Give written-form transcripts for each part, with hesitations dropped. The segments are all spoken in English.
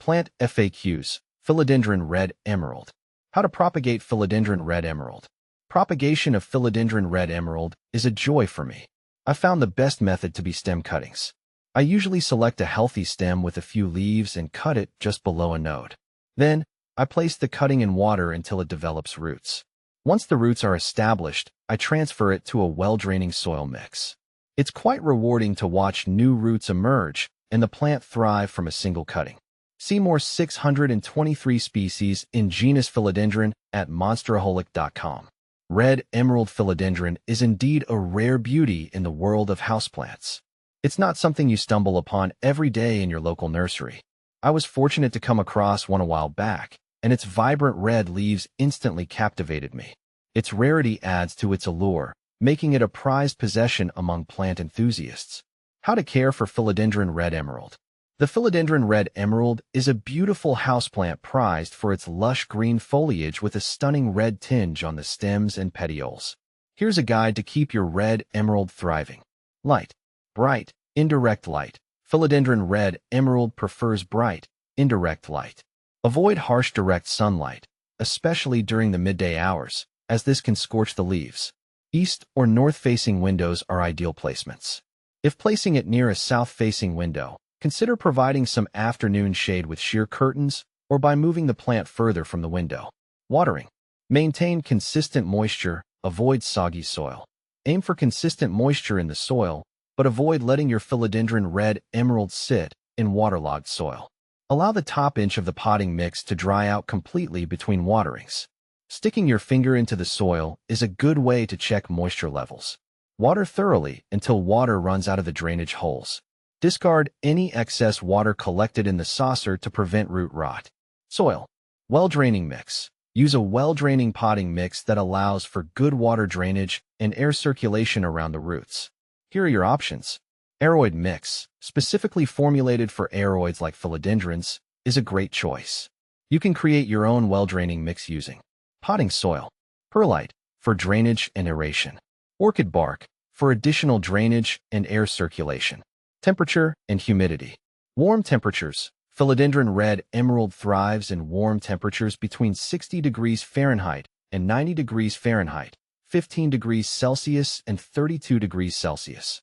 Plant FAQs. Philodendron red emerald. How to propagate philodendron red emerald. Propagation of philodendron red emerald is a joy for me. I found the best method to be stem cuttings. I usually select a healthy stem with a few leaves and cut it just below a node. Then, I place the cutting in water until it develops roots. Once the roots are established, I transfer it to a well-draining soil mix. It's quite rewarding to watch new roots emerge and the plant thrive from a single cutting. See more 623 species in genus Philodendron at monsteraholic.com. Red emerald philodendron is indeed a rare beauty in the world of houseplants. It's not something you stumble upon every day in your local nursery. I was fortunate to come across one a while back, and its vibrant red leaves instantly captivated me. Its rarity adds to its allure, making it a prized possession among plant enthusiasts. How to care for philodendron red emerald. The philodendron red emerald is a beautiful houseplant prized for its lush green foliage with a stunning red tinge on the stems and petioles. Here's a guide to keep your red emerald thriving. Light. Bright, indirect light. Philodendron red emerald prefers bright, indirect light. Avoid harsh direct sunlight, especially during the midday hours, as this can scorch the leaves. East or north-facing windows are ideal placements. If placing it near a south-facing window, consider providing some afternoon shade with sheer curtains or by moving the plant further from the window. Watering. Maintain consistent moisture, avoid soggy soil. Aim for consistent moisture in the soil, but avoid letting your philodendron red emerald sit in waterlogged soil. Allow the top inch of the potting mix to dry out completely between waterings. Sticking your finger into the soil is a good way to check moisture levels. Water thoroughly until water runs out of the drainage holes. Discard any excess water collected in the saucer to prevent root rot. Soil. Well-draining mix. Use a well-draining potting mix that allows for good water drainage and air circulation around the roots. Here are your options. Aeroid mix, specifically formulated for aeroids like philodendrons, is a great choice. You can create your own well-draining mix using potting soil, perlite for drainage and aeration, orchid bark for additional drainage and air circulation, temperature and humidity. Warm temperatures. Philodendron red emerald thrives in warm temperatures between 60 degrees Fahrenheit and 90 degrees Fahrenheit, 15 degrees Celsius and 32 degrees Celsius.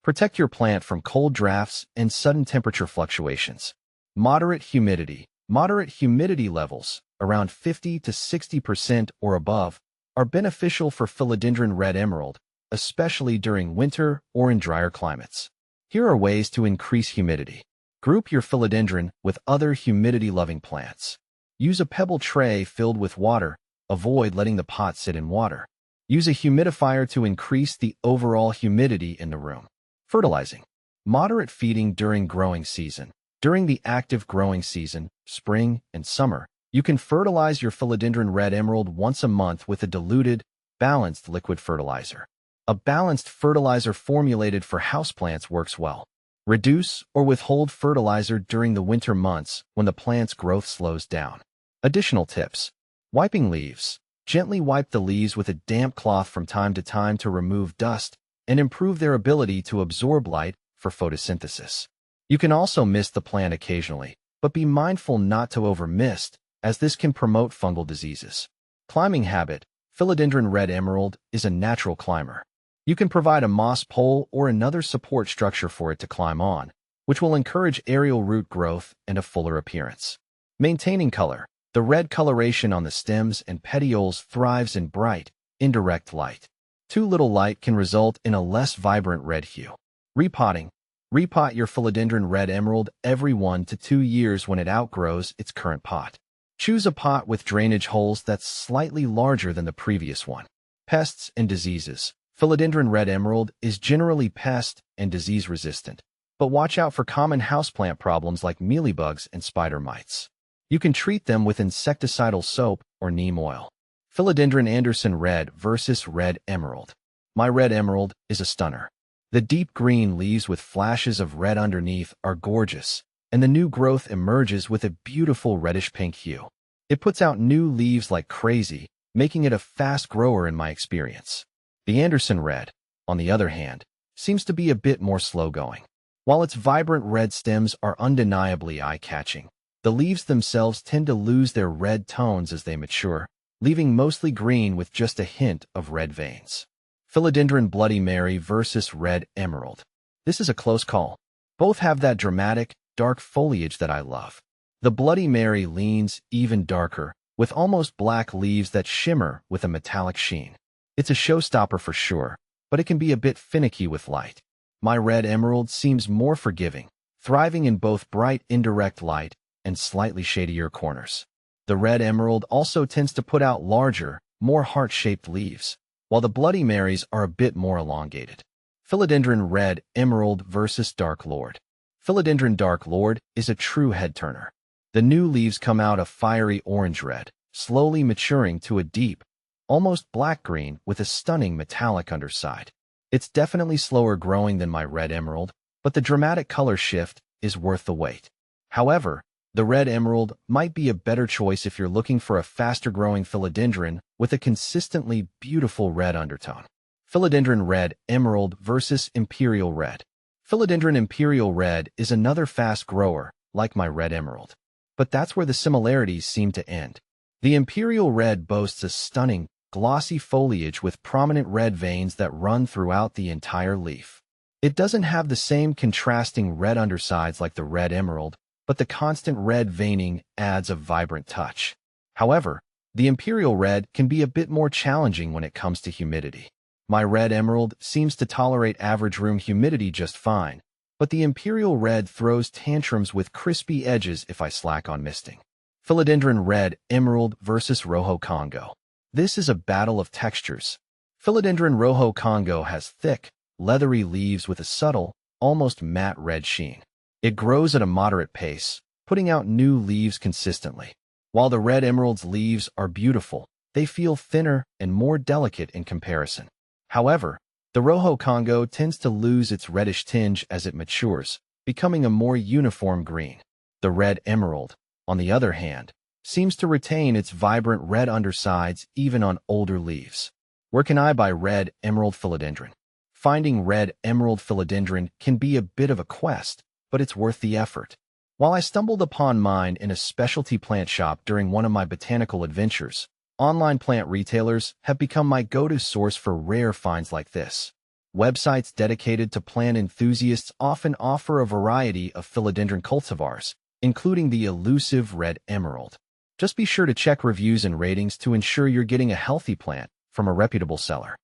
Protect your plant from cold drafts and sudden temperature fluctuations. Moderate humidity. Moderate humidity levels, around 50 to 60% or above, are beneficial for philodendron red emerald, especially during winter or in drier climates. Here are ways to increase humidity. Group your philodendron with other humidity-loving plants. Use a pebble tray filled with water. Avoid letting the pot sit in water. Use a humidifier to increase the overall humidity in the room. Fertilizing. Moderate feeding during growing season. During the active growing season, spring and summer, you can fertilize your philodendron red emerald once a month with a diluted, balanced liquid fertilizer. A balanced fertilizer formulated for houseplants works well. Reduce or withhold fertilizer during the winter months when the plant's growth slows down. Additional tips. Wiping leaves. Gently wipe the leaves with a damp cloth from time to time to remove dust and improve their ability to absorb light for photosynthesis. You can also mist the plant occasionally, but be mindful not to over-mist, as this can promote fungal diseases. Climbing habit. Philodendron red emerald is a natural climber. You can provide a moss pole or another support structure for it to climb on, which will encourage aerial root growth and a fuller appearance. Maintaining color. The red coloration on the stems and petioles thrives in bright, indirect light. Too little light can result in a less vibrant red hue. Repotting. Repot your philodendron red emerald every 1 to 2 years when it outgrows its current pot. Choose a pot with drainage holes that's slightly larger than the previous one. Pests and diseases. Philodendron red emerald is generally pest and disease resistant, but watch out for common houseplant problems like mealybugs and spider mites. You can treat them with insecticidal soap or neem oil. Philodendron Anderson red versus red emerald. My red emerald is a stunner. The deep green leaves with flashes of red underneath are gorgeous, and the new growth emerges with a beautiful reddish-pink hue. It puts out new leaves like crazy, making it a fast grower in my experience. The Anderson red, on the other hand, seems to be a bit more slow-going. While its vibrant red stems are undeniably eye-catching, The leaves themselves tend to lose their red tones as they mature, leaving mostly green with just a hint of red veins. Philodendron Bloody Mary versus Red Emerald. This is a close call. Both have that dramatic, dark foliage that I love. The Bloody Mary leans even darker, with almost black leaves that shimmer with a metallic sheen. It's a showstopper for sure, but it can be a bit finicky with light. My Red Emerald seems more forgiving, thriving in both bright indirect light and slightly shadier corners. The Red Emerald also tends to put out larger, more heart-shaped leaves, while the Bloody Marys are a bit more elongated. Philodendron Red Emerald versus Dark Lord. Philodendron Dark Lord is a true head-turner. The new leaves come out a fiery orange-red, slowly maturing to a deep, almost black-green with a stunning metallic underside. It's definitely slower growing than my Red Emerald, but the dramatic color shift is worth the wait. However, the Red Emerald might be a better choice if you're looking for a faster-growing philodendron with a consistently beautiful red undertone. Philodendron Red Emerald versus Imperial Red. Philodendron Imperial Red is another fast grower, like my Red Emerald. But that's where the similarities seem to end. The Imperial Red boasts a stunning, glossy foliage with prominent red veins that run throughout the entire leaf. It doesn't have the same contrasting red undersides like the Red Emerald, but the constant red veining adds a vibrant touch. However, the Imperial Red can be a bit more challenging when it comes to humidity. My Red Emerald seems to tolerate average room humidity just fine, but the Imperial Red throws tantrums with crispy edges if I slack on misting. Philodendron Red Emerald versus Rojo Congo. This is a battle of textures. Philodendron Rojo Congo has thick, leathery leaves with a subtle, almost matte red sheen. It grows at a moderate pace, putting out new leaves consistently. While the Red Emerald's leaves are beautiful, they feel thinner and more delicate in comparison. However, the Rojo Congo tends to lose its reddish tinge as it matures, becoming a more uniform green. The Red Emerald, on the other hand, seems to retain its vibrant red undersides even on older leaves. Where can I buy Red Emerald Philodendron? Finding Red Emerald Philodendron can be a bit of a quest, but it's worth the effort. While I stumbled upon mine in a specialty plant shop during one of my botanical adventures, online plant retailers have become my go-to source for rare finds like this. Websites dedicated to plant enthusiasts often offer a variety of philodendron cultivars, including the elusive Red Emerald. Just be sure to check reviews and ratings to ensure you're getting a healthy plant from a reputable seller.